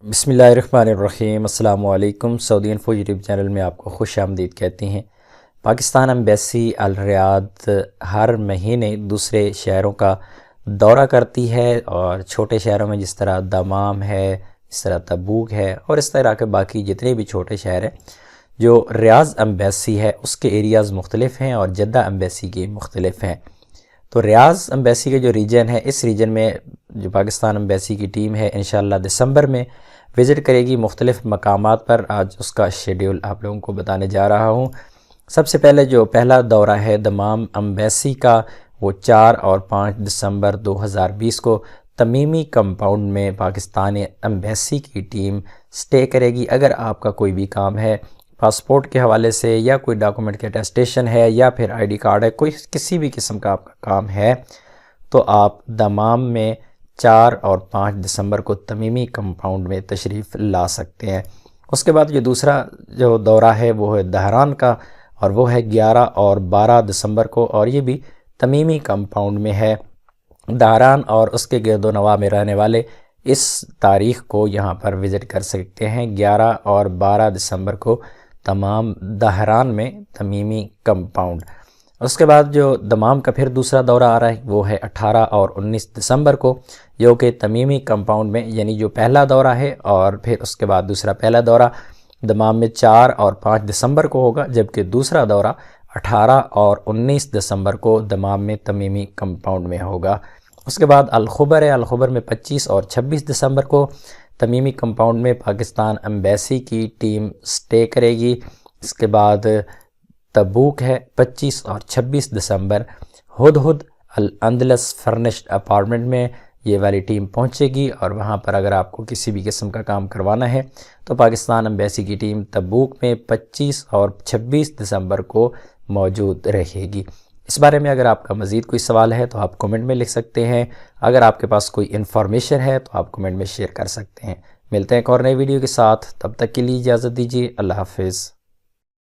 बिस्मिल्लाहिर्रहमानिर्रहीम। अस्सलामु अलैकुम। सऊदी इन्फो यूट्यूब चैनल में आपको खुश आमदीद कहते हैं। पाकिस्तान एम्बेसी अल रियाद हर महीने दूसरे शहरों का दौरा करती है और छोटे शहरों में जिस तरह दमाम है, इस तरह तबूक है और इस तरह के बाकी जितने भी छोटे शहर हैं, जो रियाद एम्बेसी है उसके एरियाज़ मुख्तलिफ हैं और जद्दा एम्बेसी के मुख्तलिफ हैं। तो रियाद एम्बेसी के जो रीजन है, इस रीजन में जो पाकिस्तान एम्बेसी की टीम है इंशाअल्लाह दिसंबर में विज़िट करेगी मुख्तलिफ़ मकामात पर। आज उसका शेड्यूल आप लोगों को बताने जा रहा हूँ। सबसे पहले जो पहला दौरा है दमाम एम्बेसी का, वो 4 और 5 दिसंबर 2020 को तमीमी कंपाउंड में पाकिस्तानी एम्बेसी की टीम स्टे करेगी। अगर आपका कोई भी काम है पासपोर्ट के हवाले से या कोई डॉक्यूमेंट के अटेस्टेशन है या फिर आईडी कार्ड है, कोई किसी भी किस्म का आपका काम है, तो आप दमाम में 4 और 5 दिसंबर को तमीमी कंपाउंड में तशरीफ़ ला सकते हैं। उसके बाद जो दूसरा जो दौरा है वो है दहरान का, और वो है 11 और 12 दिसंबर को, और ये भी तमीमी कंपाउंड में है। दहरान और उसके गिरदोनवा में रहने वाले इस तारीख़ को यहाँ पर विज़िट कर सकते हैं। 11 और 12 दिसंबर को तमाम दहरान में तमीमी कंपाउंड। उसके बाद जो दमाम का फिर दूसरा दौरा आ रहा है वो है 18 और 19 दिसंबर को, जो कि तमीमी कंपाउंड में, यानी जो पहला दौरा है और फिर उसके बाद दूसरा पहला दौरा दमाम में 4 और 5 दिसंबर को होगा, जबकि दूसरा दौरा 18 और 19 दिसंबर को दमाम में तमीमी कंपाउंड में होगा। उसके बाद अल-खुबर है, अल-खुबर में 25 और 26 दिसंबर को तमीमी कंपाउंड में पाकिस्तान एम्बेसी की टीम स्टे करेगी। इसके बाद तबूक है 25 और 26 दिसंबर, हुदहुद अल अंदलस फर्निश्ड अपार्टमेंट में ये वाली टीम पहुंचेगी, और वहां पर अगर आपको किसी भी किस्म का काम करवाना है तो पाकिस्तान एम्बेसी की टीम तबूक में 25 और 26 दिसंबर को मौजूद रहेगी। इस बारे में अगर आपका मज़ीद कोई सवाल है तो आप कमेंट में लिख सकते हैं। अगर आपके पास कोई इन्फॉर्मेशन है तो आप कमेंट में शेयर कर सकते हैं। मिलते हैं एक और नई वीडियो के साथ, तब तक के लिए इजाज़त दीजिए। अल्लाह हाफ़िज़।